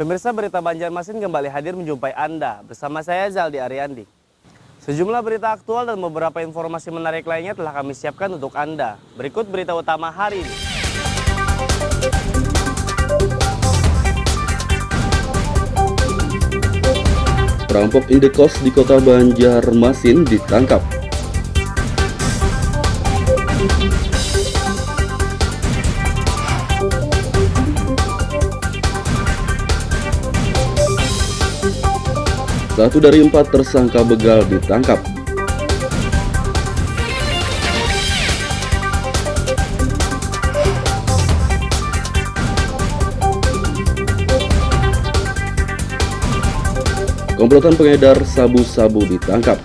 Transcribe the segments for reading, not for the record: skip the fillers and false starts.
Pemirsa, berita Banjarmasin kembali hadir menjumpai Anda. Bersama saya Zaldi Ariandi. Sejumlah berita aktual dan beberapa informasi menarik lainnya telah kami siapkan untuk Anda. Berikut berita utama hari ini. Perampok indekos di kota Banjarmasin ditangkap. Satu dari 4 tersangka begal ditangkap. Komplotan pengedar sabu-sabu ditangkap.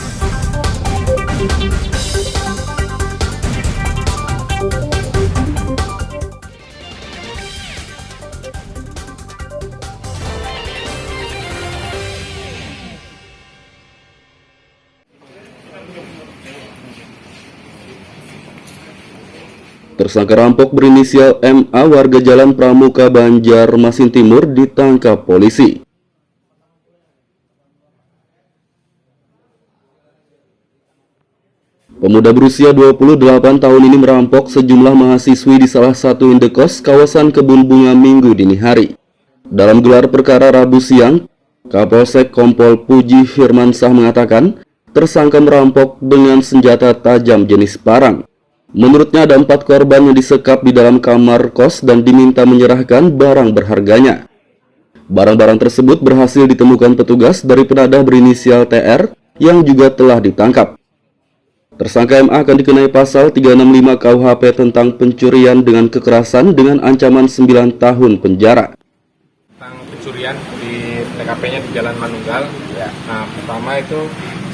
Tersangka rampok berinisial MA warga Jalan Pramuka Banjarmasin Timur ditangkap polisi. Pemuda berusia 28 tahun ini merampok sejumlah mahasiswi di salah satu indekos kawasan Kebun Bunga Minggu dini hari. Dalam gelar perkara Rabu siang, Kapolsek Kompol Puji Firmansah mengatakan tersangka merampok dengan senjata tajam jenis parang. Menurutnya ada 4 korban yang disekap di dalam kamar kos dan diminta menyerahkan barang berharganya. Barang-barang tersebut berhasil ditemukan petugas dari penadah berinisial TR yang juga telah ditangkap. Tersangka MA akan dikenai pasal 365 KUHP tentang pencurian dengan kekerasan dengan ancaman 9 tahun penjara. Tentang pencurian di TKP-nya di Jalan Manunggal. Nah, pertama itu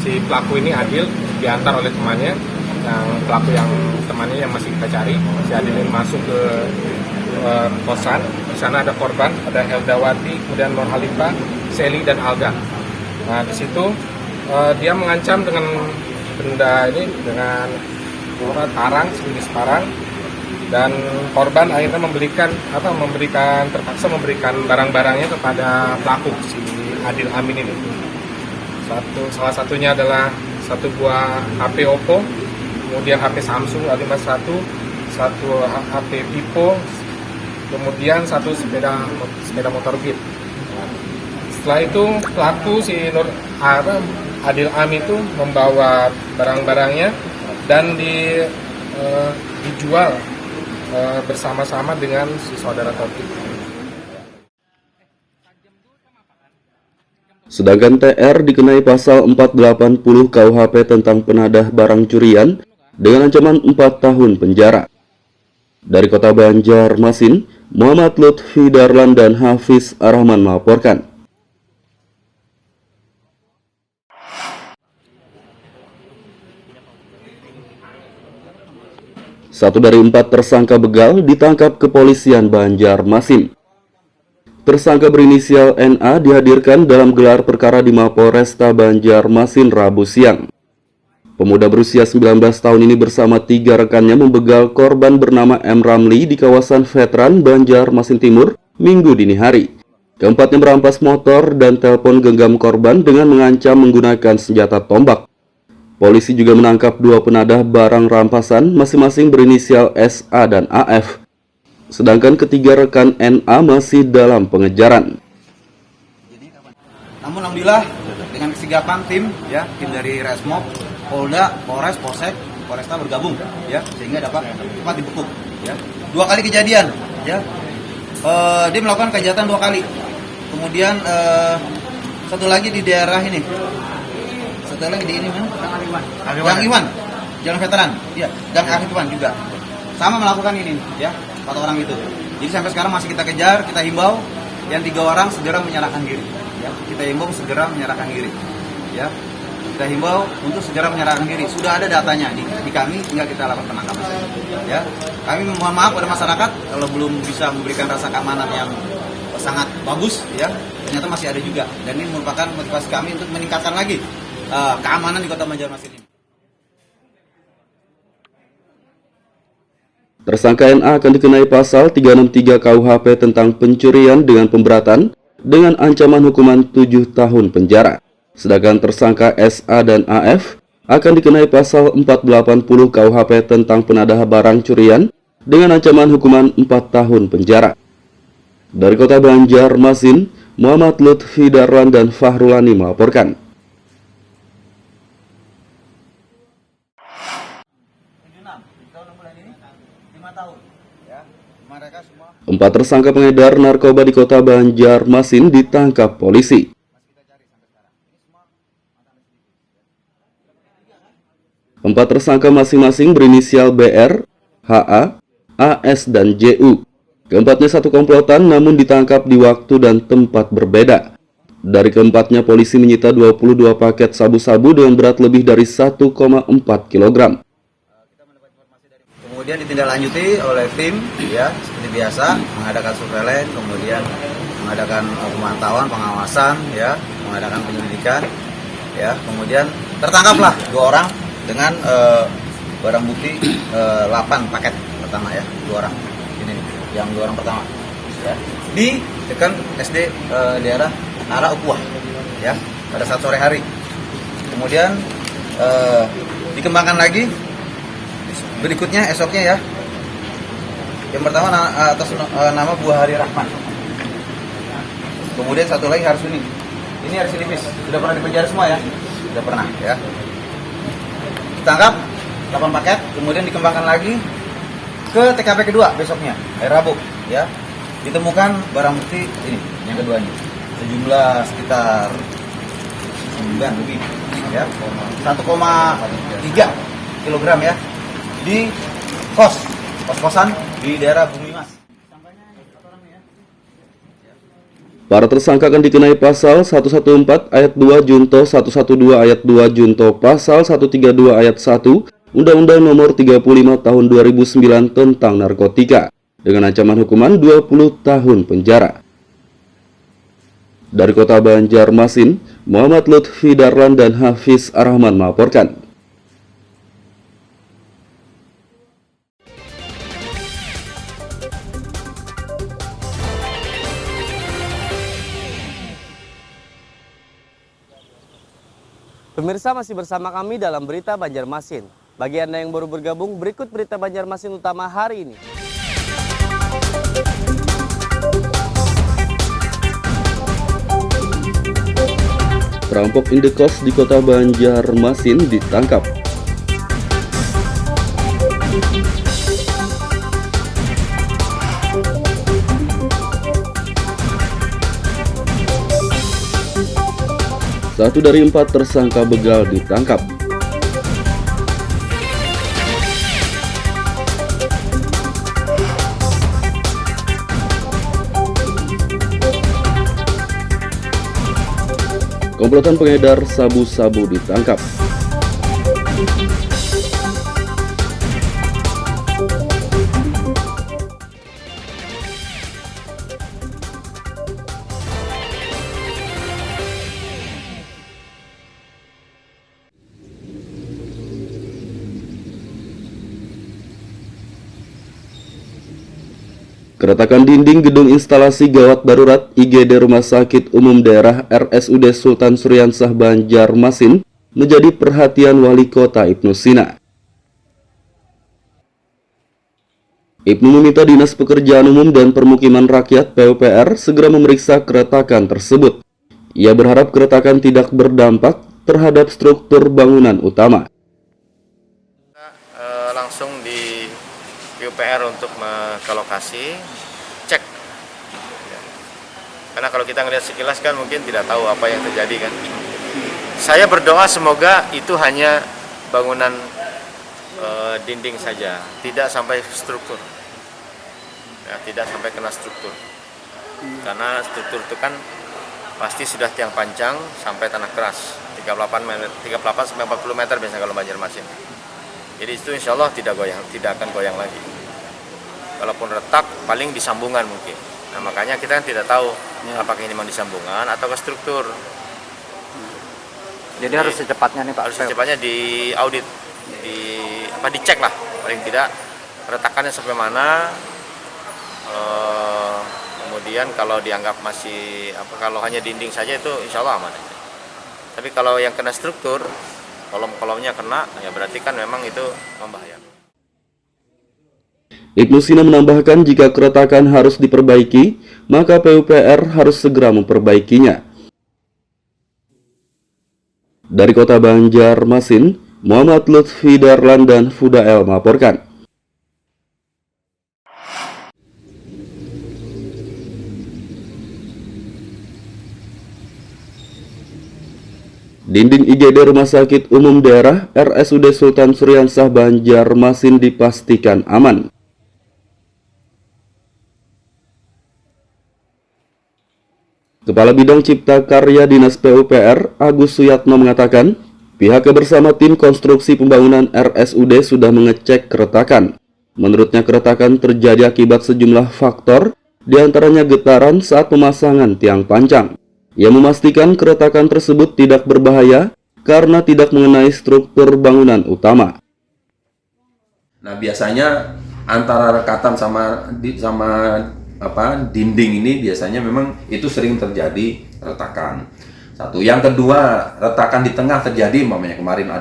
si pelaku ini Adil diantar oleh temannya. Yang pelaku yang temannya yang masih kita cari, si Adil ini masuk ke kosan. Di sana ada korban, ada Heldawati, kemudian Nur Halifa, Seli dan Alga. Nah, di situ dia mengancam dengan benda ini dengan parang, sejenis parang, dan korban akhirnya terpaksa memberikan barang-barangnya kepada pelaku si Adil Amin ini. Salah satunya adalah satu buah HP Oppo, kemudian HP Samsung A51, satu HP Vivo, kemudian satu sepeda motor Beat. Setelah itu pelaku si Adil Amin itu membawa barang-barangnya dan dijual bersama-sama dengan si saudara Taufik. Sedangkan TR dikenai pasal 480 KUHP tentang penadah barang curian dengan ancaman 4 tahun penjara. Dari kota Banjarmasin, Muhammad Lutfi Darlan dan Hafiz Arrahman melaporkan. Satu dari 4 tersangka begal ditangkap kepolisian Banjarmasin. Tersangka berinisial NA dihadirkan dalam gelar perkara di Mapolresta Banjarmasin Rabu siang. Pemuda berusia 19 tahun ini bersama 3 rekannya membegal korban bernama M. Ramli di kawasan Veteran Banjarmasin Timur Minggu dini hari. Keempatnya merampas motor dan telepon genggam korban dengan mengancam menggunakan senjata tombak. Polisi juga menangkap 2 penadah barang rampasan masing-masing berinisial SA dan AF. Sedangkan ketiga rekan NA masih dalam pengejaran. Namun alhamdulillah dengan kesigapan tim dari Resmob, Polda, Polres, Polsek, Polresta bergabung sehingga dapat cepat dibekuk 2 kali kejadian dia melakukan kejahatan 2 kali. Kemudian satu lagi di daerah ini. Satu lagi di ini Gang Iwan, Jalan Veteran. Gang Iwan juga. Sama melakukan ini 4 orang itu. Jadi sampai sekarang masih kita kejar, kita himbau yang 3 orang segera menyerahkan diri. Kita himbau segera menyerahkan diri. Kita himbau untuk segera menyerahkan diri. Sudah ada datanya di kami, tinggal kita lakukan penangkapan. Kami mohon maaf pada masyarakat kalau belum bisa memberikan rasa keamanan yang sangat bagus, ternyata masih ada juga. Dan ini merupakan motivasi kami untuk meningkatkan lagi keamanan di Kota Banjarmasin ini. Tersangka NA akan dikenai pasal 363 KUHP tentang pencurian dengan pemberatan dengan ancaman hukuman 7 tahun penjara. Sedangkan tersangka SA dan AF akan dikenai pasal 480 KUHP tentang penadah barang curian dengan ancaman hukuman 4 tahun penjara. Dari Kota Banjarmasin, Muhammad Lutfi Darlan dan Fahrulani melaporkan. Empat tersangka pengedar narkoba di Kota Banjarmasin ditangkap polisi. Empat tersangka masing-masing berinisial BR, HA, AS, dan JU. Keempatnya satu komplotan namun ditangkap di waktu dan tempat berbeda. Dari keempatnya polisi menyita 22 paket sabu-sabu dengan berat lebih dari 1,4 kg. Kemudian ditindaklanjuti oleh tim, ya seperti biasa mengadakan surveillance, kemudian mengadakan pemantauan, pengawasan, ya mengadakan penyelidikan, ya kemudian tertangkaplah 2 orang dengan barang bukti 8 paket pertama, ya 2 orang ini nih, yang 2 orang pertama, ya di dekat SD daerah arah Ukuah, ya pada saat sore hari. Kemudian dikembangkan lagi berikutnya esoknya, ya. Yang pertama atas nama Buah Hari Rahman. Kemudian satu lagi Harsuni. Ini residivis, sudah pernah dipenjara semua, ya. Sudah pernah, ya. Ditangkap 8 paket, kemudian dikembangkan lagi ke TKP kedua besoknya, hari Rabu, ya. Ditemukan barang bukti ini, yang keduanya. Sejumlah sekitar 9 lebih, ya. 1,3 kilogram, ya. Di kos-kosan di daerah Bumi Mas. Para tersangka akan dikenai pasal 114 ayat 2 Junto 112 ayat 2 Junto pasal 132 ayat 1 Undang-Undang Nomor 35 Tahun 2009 tentang narkotika dengan ancaman hukuman 20 tahun penjara. Dari Kota Banjarmasin, Muhammad Lutfi Darlan dan Hafiz Arrahman melaporkan. Pemirsa, masih bersama kami dalam Berita Banjarmasin. Bagi Anda yang baru bergabung, berikut Berita Banjarmasin utama hari ini. Perampok indekos di Kota Banjarmasin ditangkap. Satu dari 4 tersangka begal ditangkap. Komplotan pengedar sabu-sabu ditangkap. Keretakan dinding gedung instalasi gawat darurat IGD Rumah Sakit Umum Daerah RSUD Sultan Suryansah Banjarmasin menjadi perhatian Wali Kota Ibnu Sina. Ibnu meminta Dinas Pekerjaan Umum dan Permukiman Rakyat PUPR segera memeriksa keretakan tersebut. Ia berharap keretakan tidak berdampak terhadap struktur bangunan utama. Langsung di PUPR untuk ke lokasi, cek. Karena kalau kita ngelihat sekilas kan mungkin tidak tahu apa yang terjadi kan. Saya berdoa semoga itu hanya bangunan dinding saja, tidak sampai struktur. Ya, tidak sampai kena struktur. Karena struktur itu kan pasti sudah tiang panjang sampai tanah keras, 38 sampai 40 meter biasanya kalau Banjarmasin. Jadi itu insya Allah tidak akan goyang lagi. Kalaupun retak, paling disambungan mungkin. Nah makanya kita kan tidak tahu apakah ini memang disambungan atau ke struktur. Jadi harus secepatnya nih Pak. Harus secepatnya diaudit, dicek lah paling tidak retakannya sampai mana, kemudian kemudian kalau dianggap masih kalau hanya dinding saja itu insya Allah aman aja. Tapi kalau yang kena struktur, kolom-kolomnya kena, ya berarti kan memang itu membahayakan. Ibnu Sina menambahkan jika keretakan harus diperbaiki, maka PUPR harus segera memperbaikinya. Dari Kota Banjarmasin, Muhammad Lutfi Darlan dan Fudael melaporkan. Dinding IGD Rumah Sakit Umum Daerah RSUD Sultan Suryansah Banjarmasin dipastikan aman. Kepala Bidang Cipta Karya Dinas PUPR Agus Suyatno mengatakan, pihaknya bersama tim konstruksi pembangunan RSUD sudah mengecek keretakan. Menurutnya keretakan terjadi akibat sejumlah faktor, diantaranya getaran saat pemasangan tiang pancang. Ia memastikan keretakan tersebut tidak berbahaya karena tidak mengenai struktur bangunan utama. Nah, biasanya antara rekatan sama dinding ini biasanya memang itu sering terjadi retakan. Satu, yang kedua, retakan di tengah terjadi, umpamanya kemarin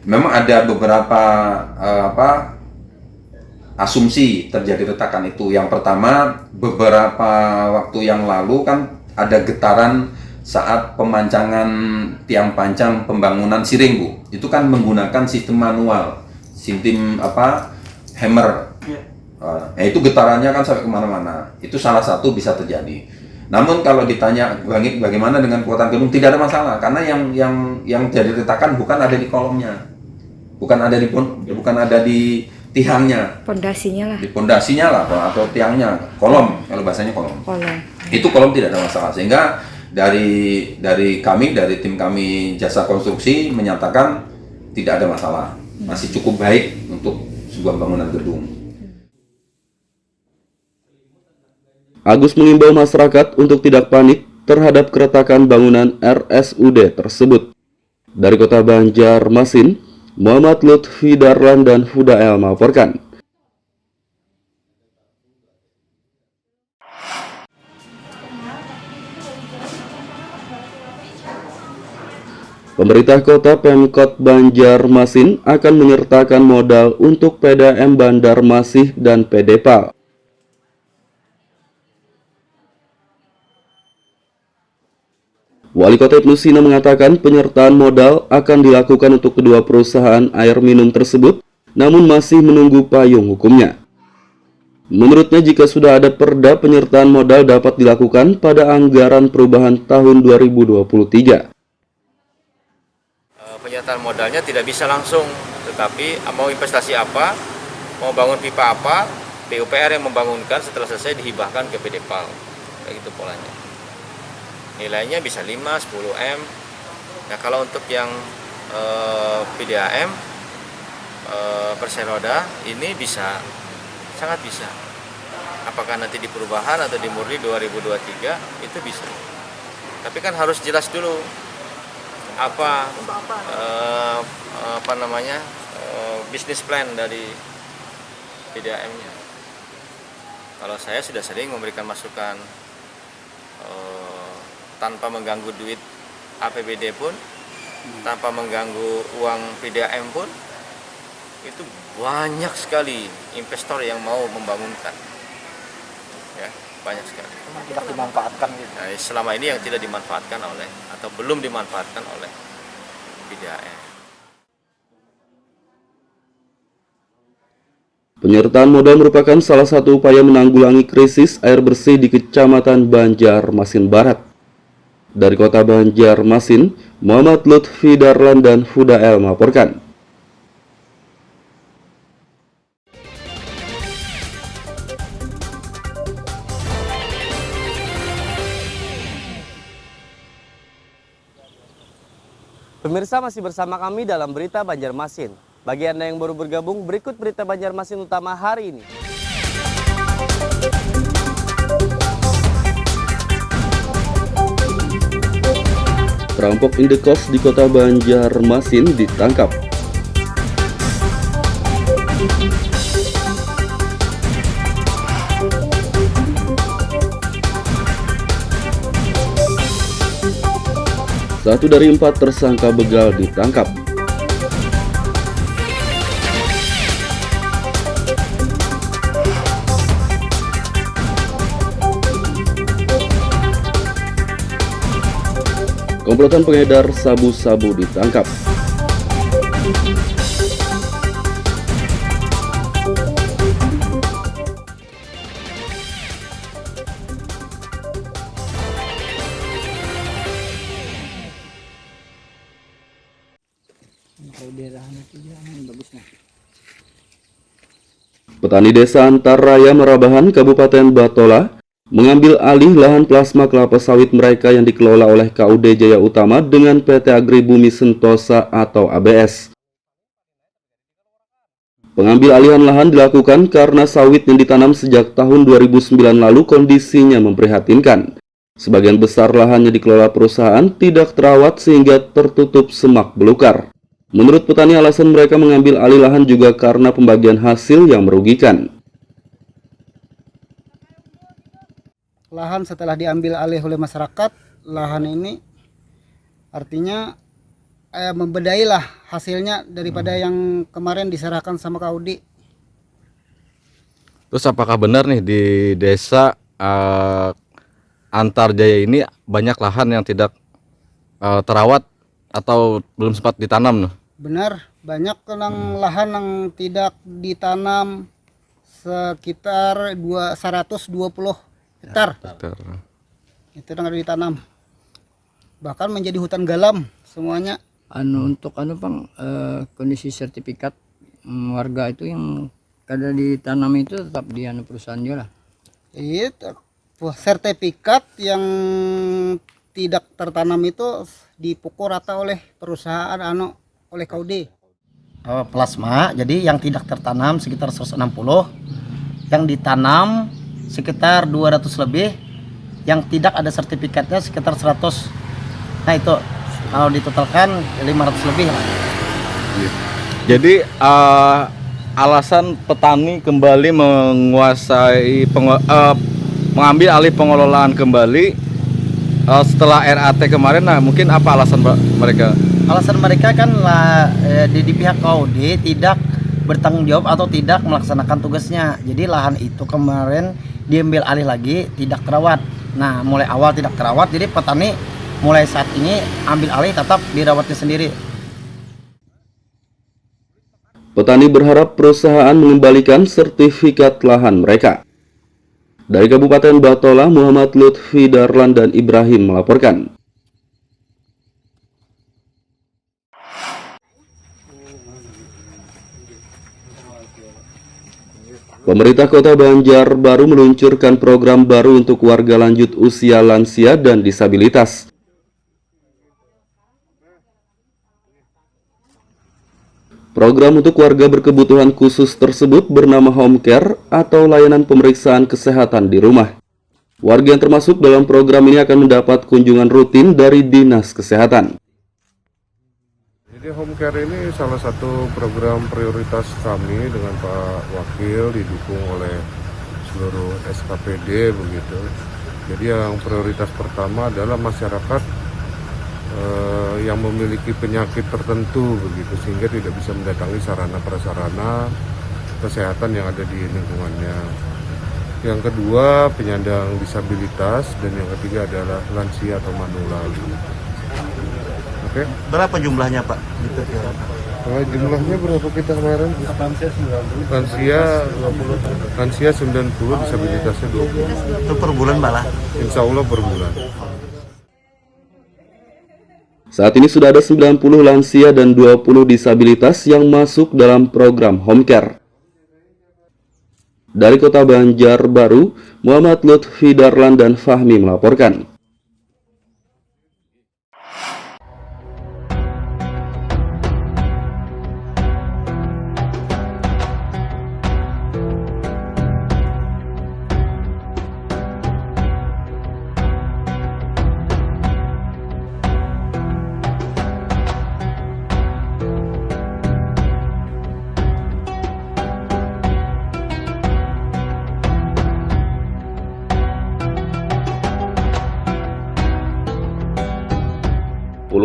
memang ada beberapa asumsi terjadi retakan itu. Yang pertama, beberapa waktu yang lalu kan ada getaran saat pemancangan tiang pancang pembangunan Siring, Bu. Itu kan menggunakan sistem manual, sistem hammer. Nah, itu getarannya kan sampai kemana-mana. Itu salah satu bisa terjadi. Namun kalau ditanya bagaimana dengan kekuatan gedung, tidak ada masalah karena yang jadi retakan bukan ada di kolomnya, bukan ada di tiangnya, di pondasinya lah atau tiangnya, kolom, kalau bahasanya kolom. Itu kolom tidak ada masalah, sehingga dari tim kami jasa konstruksi menyatakan tidak ada masalah, masih cukup baik untuk sebuah bangunan gedung. Agus mengimbau masyarakat untuk tidak panik terhadap keretakan bangunan RSUD tersebut. Dari Kota Banjarmasin, Muhammad Lutfi Darlan dan Fudael melaporkan. Pemerintah Kota Pemkot Banjarmasin akan menyertakan modal untuk PDAM Banjarmasin dan PDPAL. Wali Kota Ibnu Sina mengatakan penyertaan modal akan dilakukan untuk kedua perusahaan air minum tersebut, namun masih menunggu payung hukumnya. Menurutnya jika sudah ada perda penyertaan modal dapat dilakukan pada anggaran perubahan tahun 2023. Penyertaan modalnya tidak bisa langsung, tetapi mau investasi apa, mau bangun pipa apa, PUPR yang membangunkan, setelah selesai dihibahkan ke PDPAL. Kayak gitu polanya. Nilainya bisa 5, 10 M. Nah, kalau untuk yang PDAM perseroda ini bisa, sangat bisa. Apakah nanti di perubahan atau di murni 2023 itu bisa. Tapi kan harus jelas dulu bisnis plan dari PDAM-nya. Kalau saya sudah sering memberikan masukan tanpa mengganggu duit APBD pun, tanpa mengganggu uang PDAM pun, itu banyak sekali investor yang mau membangunkan, ya banyak sekali. Tidak dimanfaatkan gitu. Nah, selama ini yang tidak dimanfaatkan oleh atau belum dimanfaatkan oleh PDAM. Penyertaan modal merupakan salah satu upaya menanggulangi krisis air bersih di Kecamatan Banjarmasin Barat. Dari Kota Banjarmasin, Muhammad Lutfi Darlan dan Fudael melaporkan. Pemirsa masih bersama kami dalam Berita Banjarmasin. Bagi Anda yang baru bergabung, berikut Berita Banjarmasin utama hari ini. Perampok indekos di Kota Banjarmasin ditangkap. 1 dari 4 tersangka begal ditangkap. Komplotan pengedar sabu-sabu ditangkap. Petani desa Antarraya Merabahan, Kabupaten Batola, mengambil alih lahan plasma kelapa sawit mereka yang dikelola oleh KUD Jaya Utama dengan PT Agri Bumi Sentosa atau ABS. Pengambil alihan lahan dilakukan karena sawit yang ditanam sejak tahun 2009 lalu kondisinya memprihatinkan. Sebagian besar lahan yang dikelola perusahaan tidak terawat sehingga tertutup semak belukar. Menurut petani, alasan mereka mengambil alih lahan juga karena pembagian hasil yang merugikan. Lahan setelah diambil alih oleh masyarakat, lahan ini artinya membedailah hasilnya daripada yang kemarin diserahkan sama KUD. Terus apakah benar nih di desa Antarjaya ini banyak lahan yang tidak terawat atau belum sempat ditanam? Benar, banyak lahan yang tidak ditanam, sekitar 120 hektar. Itu yang ada ditanam. Bahkan menjadi hutan galam semuanya. Untuk Bang, kondisi sertifikat warga itu yang kada ditanam itu tetap di perusahaan juga lah. Itu sertifikat yang tidak tertanam itu dipukul rata oleh perusahaan oleh KUD. Plasma, jadi yang tidak tertanam sekitar 160, yang ditanam sekitar 200 lebih, yang tidak ada sertifikatnya sekitar 100. Nah itu kalau ditotalkan 500 lebih lah. Jadi alasan petani kembali menguasai mengambil alih pengelolaan kembali setelah RAT kemarin, nah mungkin apa alasan mereka? Alasan mereka kan di pihak KUD tidak bertanggung jawab atau tidak melaksanakan tugasnya. Jadi lahan itu kemarin diambil alih lagi, tidak terawat. Nah mulai awal tidak terawat, jadi petani mulai saat ini ambil alih tetap dirawatnya sendiri. Petani berharap perusahaan mengembalikan sertifikat lahan mereka. Dari Kabupaten Batola, Muhammad Lutfi Darlan dan Ibrahim melaporkan. Pemerintah Kota Banjarbaru meluncurkan program baru untuk warga lanjut usia, lansia, dan disabilitas. Program untuk warga berkebutuhan khusus tersebut bernama Home Care atau layanan pemeriksaan kesehatan di rumah. Warga yang termasuk dalam program ini akan mendapat kunjungan rutin dari Dinas Kesehatan. Jadi Home Care ini salah satu program prioritas kami dengan Pak Wakil, didukung oleh seluruh SKPD begitu. Jadi yang prioritas pertama adalah masyarakat yang memiliki penyakit tertentu begitu, sehingga tidak bisa mendatangi sarana prasarana kesehatan yang ada di lingkungannya. Yang kedua penyandang disabilitas, dan yang ketiga adalah lansia atau manula. Oke. Berapa jumlahnya Pak? Jumlahnya berapa kita kemarin? Lansia 90, disabilitasnya 20. Itu per bulan Pak lah? Insya Allah per bulan. Saat ini sudah ada 90 lansia dan 20 disabilitas yang masuk dalam program Home Care. Dari Kota Banjarbaru, Muhammad Lutfi Darlan dan Fahmi melaporkan.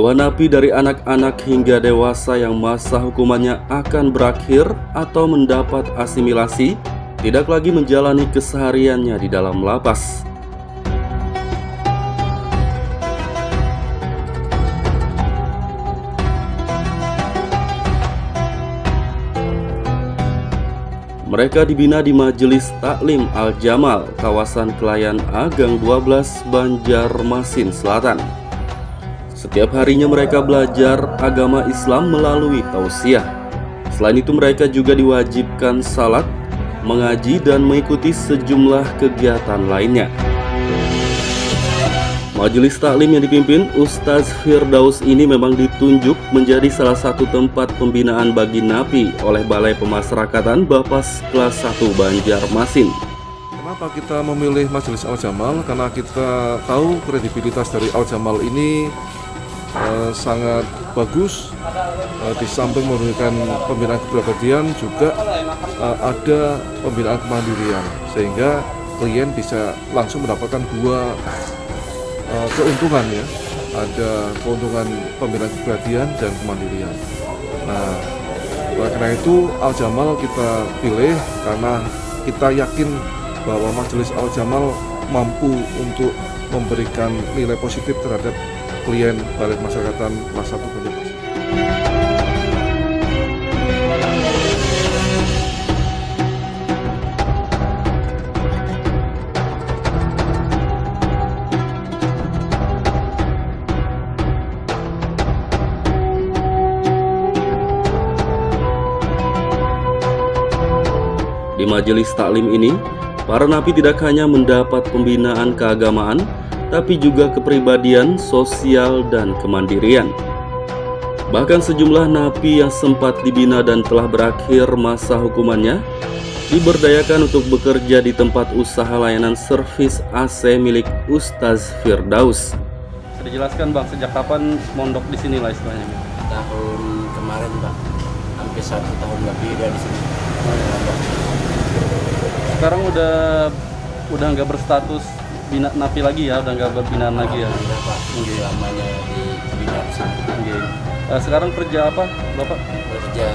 bahwa napi dari anak-anak hingga dewasa yang masa hukumannya akan berakhir atau mendapat asimilasi tidak lagi menjalani kesehariannya di dalam lapas. Mereka dibina di Majelis Taklim Al-Jamal, kawasan Kelayan Agang 12, Banjarmasin Selatan. Setiap harinya mereka belajar agama Islam melalui tausiah. Selain itu mereka juga diwajibkan salat, mengaji, dan mengikuti sejumlah kegiatan lainnya. Majelis Taklim yang dipimpin Ustaz Firdaus ini memang ditunjuk menjadi salah satu tempat pembinaan bagi napi oleh Balai Pemasyarakatan Bapas Kelas 1 Banjarmasin. Kenapa kita memilih Majelis Al-Jamal? Karena kita tahu kredibilitas dari Al-Jamal ini sangat bagus. Di samping memberikan pembinaan kepribadian juga ada pembinaan kemandirian, sehingga klien bisa langsung mendapatkan dua keuntungan ya, ada keuntungan pembinaan kepribadian dan kemandirian. Nah, karena itu Al-Jamal kita pilih karena kita yakin bahwa Majelis Al-Jamal mampu untuk memberikan nilai positif terhadap klien Balai Pemasyarakatan Kelas 1 Banjarmasin. Di majelis taklim ini, para napi tidak hanya mendapat pembinaan keagamaan, tapi juga kepribadian, sosial, dan kemandirian. Bahkan sejumlah napi yang sempat dibina dan telah berakhir masa hukumannya diberdayakan untuk bekerja di tempat usaha layanan servis AC milik Ustaz Firdaus. Bisa dijelaskan Bang, sejak kapan mondok di sini lah istilahnya? Tahun kemarin Bang, hampir 1 tahun lebih dia di sini. Sekarang udah nggak berstatus napi lagi ya, udah nggak berbinaan lagi ya? Enggak Pak, selamanya di bina sini. Sekarang kerja apa Bapak? Kerja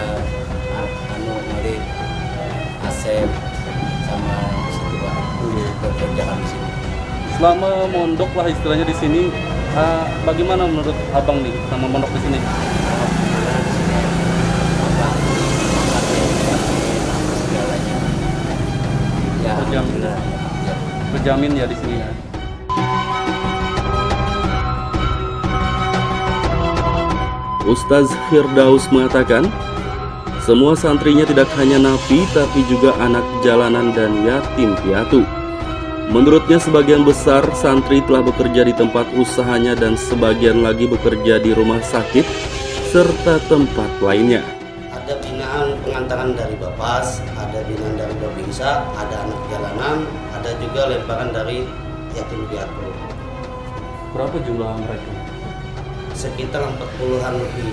ngeri asep sama di situ Pak. Pekerjaan di sini. Selama mondok lah istilahnya di sini, bagaimana menurut Abang nih sama mondok di sini? Terjamin ya di sini ya. Ustaz Firdaus mengatakan, semua santrinya tidak hanya napi tapi juga anak jalanan dan yatim piatu. Menurutnya sebagian besar santri telah bekerja di tempat usahanya dan sebagian lagi bekerja di rumah sakit serta tempat lainnya. Ada binaan pengantaran dari Bapas, ada binaan dari Babinsa, ada anak jalanan, ada juga lemparan dari yatim piatu. Berapa jumlah mereka? Sekitar 40-an lebih.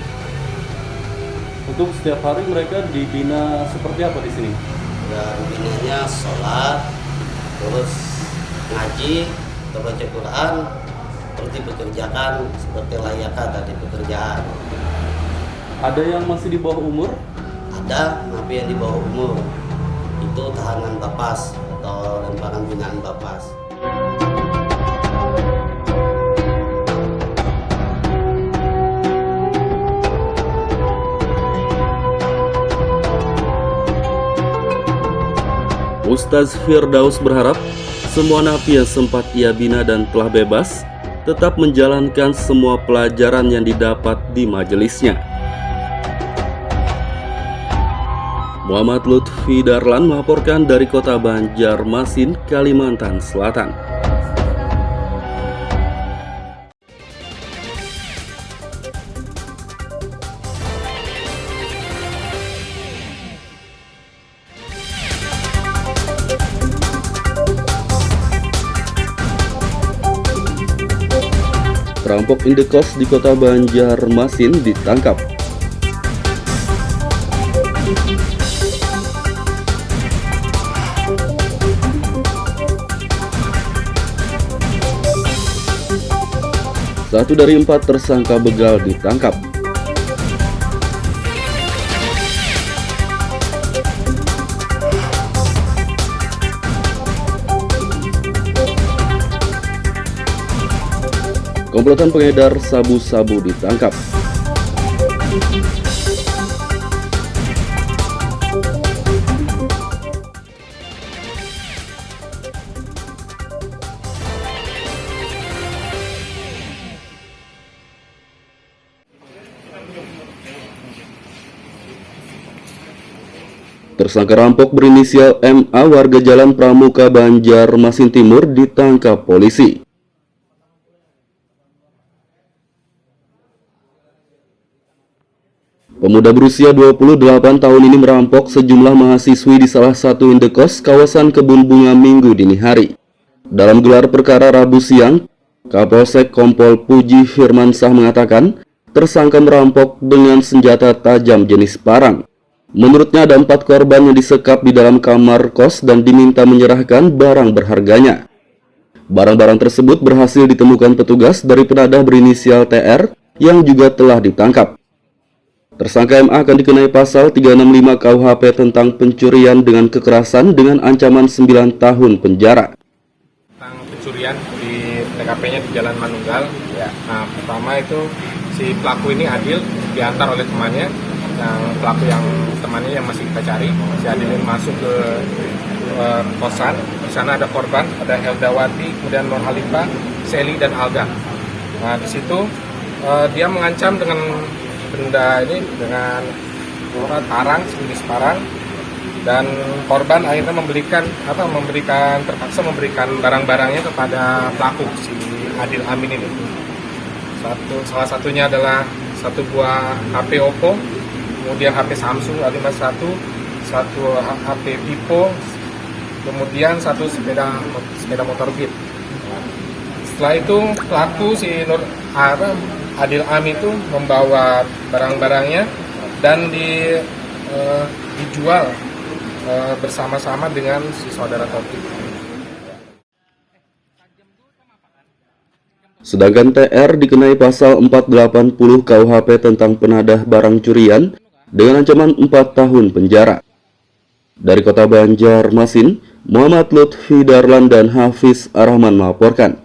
Untuk setiap hari mereka dibina seperti apa di sini? Dan binanya sholat, terus ngaji, baca Quran, seperti bekerjakan seperti layaknya tadi pekerjaan. Ada yang masih di bawah umur? Ada napi yang di bawah umur. Itu tahanan Bapas atau lemparan binaan Bapas. Ustaz Firdaus berharap semua napi yang sempat ia bina dan telah bebas tetap menjalankan semua pelajaran yang didapat di majelisnya. Muhammad Lutfi Darlan melaporkan dari kota Banjarmasin, Kalimantan Selatan. Perampok indekos di kota Banjarmasin ditangkap. 1 dari 4 tersangka begal ditangkap. Komplotan pengedar sabu-sabu ditangkap. Tersangka rampok berinisial MA warga Jalan Pramuka Banjarmasin Timur ditangkap polisi. Pemuda berusia 28 tahun ini merampok sejumlah mahasiswi di salah satu indekos kawasan Kebun Bunga Minggu dini hari. Dalam gelar perkara Rabu siang, Kapolsek Kompol Puji Firmansyah mengatakan tersangka merampok dengan senjata tajam jenis parang. Menurutnya ada 4 korban yang disekap di dalam kamar kos dan diminta menyerahkan barang berharganya. Barang-barang tersebut berhasil ditemukan petugas dari penadah berinisial TR yang juga telah ditangkap. Tersangka MA akan dikenai pasal 365 KUHP tentang pencurian dengan kekerasan dengan ancaman 9 tahun penjara. Tentang pencurian di TKP-nya di Jalan Manunggal. Nah, pertama itu si pelaku ini Adil diantar oleh temannya. Yang pelaku yang temannya yang masih kita cari, si Adil ini masuk ke kosan. Di sana ada korban, ada Heldawati, kemudian Nur Halifa, Seli dan Alga. Nah, di situ dia mengancam dengan benda ini dengan parang, sejenis parang, dan korban akhirnya terpaksa memberikan barang-barangnya kepada pelaku si Adil Amin ini. Salah satunya adalah satu buah HP Oppo, kemudian HP Samsung A51, satu HP Vivo, kemudian satu sepeda motor Beat. Setelah itu pelaku si Adil Amin itu membawa barang-barangnya dan dijual bersama-sama dengan si saudara Taufik. Sedangkan TR dikenai pasal 480 KUHP tentang penadah barang curian dengan ancaman 4 tahun penjara. Dari Kota Banjarmasin, Muhammad Lutfi Darlan dan Hafiz Arrahman melaporkan.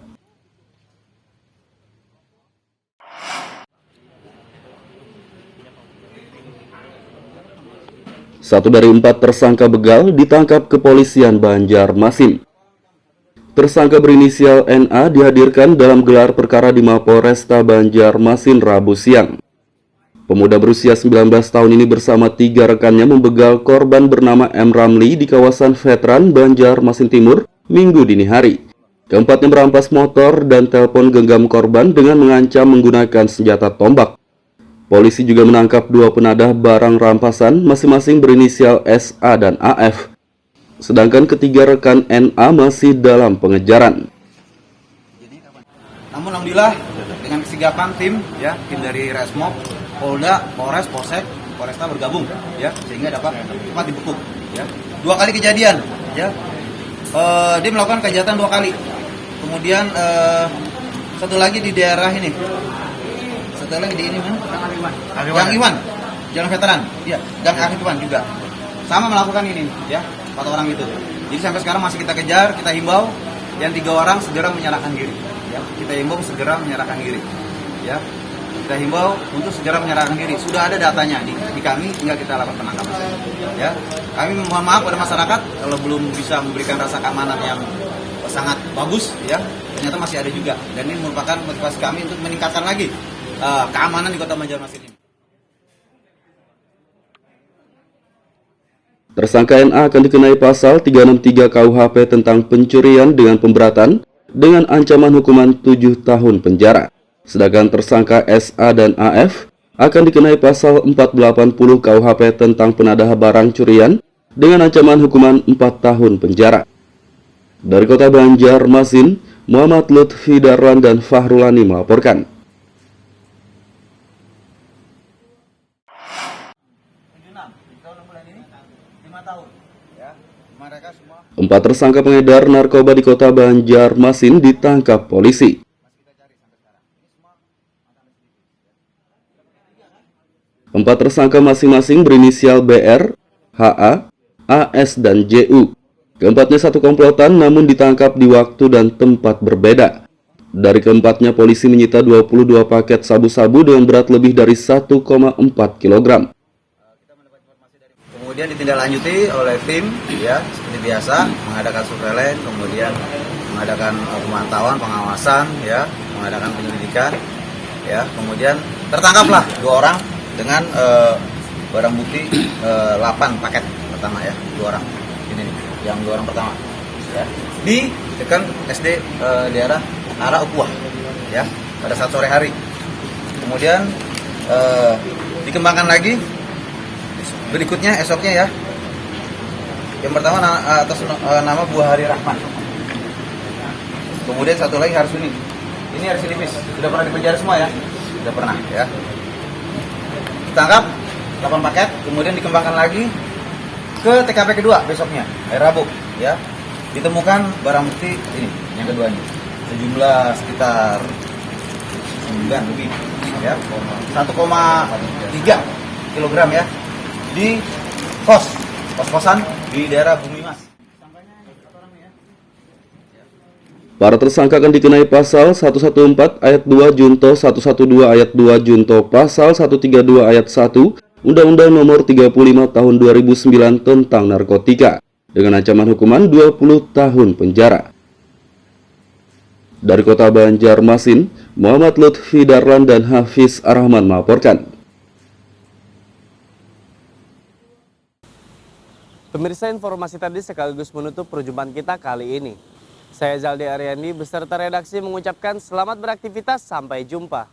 Satu dari 4 tersangka begal ditangkap kepolisian Banjarmasin. Tersangka berinisial NA dihadirkan dalam gelar perkara di Mapolresta Banjarmasin Rabu siang. Pemuda berusia 19 tahun ini bersama 3 rekannya membegal korban bernama M. Ramli di kawasan Veteran Banjarmasin Timur Minggu dini hari. Keempatnya merampas motor dan telepon genggam korban dengan mengancam menggunakan senjata tombak. Polisi juga menangkap 2 penadah barang rampasan masing-masing berinisial SA dan AF. Sedangkan ketiga rekan NA masih dalam pengejaran. Namun alhamdulillah dengan kesigapan tim dari Resmob, Polda, Polres, Polsek, Polresta bergabung sehingga dapat cepat dibekuk. 2 kali kejadian dia melakukan kejahatan 2 kali. Kemudian satu lagi di daerah ini. Satu lagi di ini Gang Iwan, Jalan Veteran. Gang Iwan juga. Sama melakukan ini 4 orang itu. Jadi sampai sekarang masih kita kejar, kita himbau yang 3 orang segera menyerahkan diri. Kita himbau segera menyerahkan diri. Kita himbau untuk segera menyerahkan diri. Sudah ada datanya di kami, tinggal kita lakukan penangkapan. Kami mohon maaf pada masyarakat kalau belum bisa memberikan rasa keamanan yang sangat bagus. Ternyata masih ada juga. Dan ini merupakan motivasi kami untuk meningkatkan lagi keamanan di Kota Banjarmasin ini. Tersangka NA akan dikenai pasal 363 KUHP tentang pencurian dengan pemberatan dengan ancaman hukuman 7 tahun penjara. Sedangkan tersangka SA dan AF akan dikenai pasal 480 KUHP tentang penadah barang curian dengan ancaman hukuman 4 tahun penjara. Dari Kota Banjarmasin, Muhammad Lutfi Darlan dan Fahrulani melaporkan. Empat tersangka pengedar narkoba di Kota Banjarmasin ditangkap polisi. Empat tersangka masing-masing berinisial BR, HA, AS, dan JU. Keempatnya satu komplotan namun ditangkap di waktu dan tempat berbeda. Dari keempatnya polisi menyita 22 paket sabu-sabu dengan berat lebih dari 1,4 kg. Kemudian ditindaklanjuti oleh tim, ya seperti biasa mengadakan surveillance, kemudian mengadakan pemantauan, pengawasan, ya mengadakan penyelidikan, ya kemudian tertangkaplah 2 orang dengan barang bukti 8 paket pertama ya, 2 orang ini nih, yang 2 orang pertama, ya di dekat SD daerah arah Ukuah, ya pada saat sore hari. Kemudian dikembangkan lagi. Berikutnya esoknya ya. Yang pertama atas nama Buah Hari Rahman. Kemudian satu lagi Harsuni. Ini residivis. Sudah pernah dipenjara semua ya? Sudah pernah ya. Ditangkap 8 paket, kemudian dikembangkan lagi ke TKP kedua besoknya, hari Rabu ya. Ditemukan barang bukti ini yang keduanya. Sejumlah sekitar 9 lebih ya. 1,3 kilogram ya. Di kos-kosan di daerah Bumi Mas. Para tersangka akan dikenai pasal 114 ayat 2 Junto 112 ayat 2 Junto pasal 132 ayat 1 Undang-Undang Nomor 35 Tahun 2009 tentang narkotika dengan ancaman hukuman 20 tahun penjara. Dari Kota Banjarmasin, Muhammad Lutfi Darlan dan Hafiz Arrahman melaporkan. Pemirsa, informasi tadi sekaligus menutup perjumpaan kita kali ini. Saya Zaldi Ariandi beserta redaksi mengucapkan selamat beraktivitas, sampai jumpa.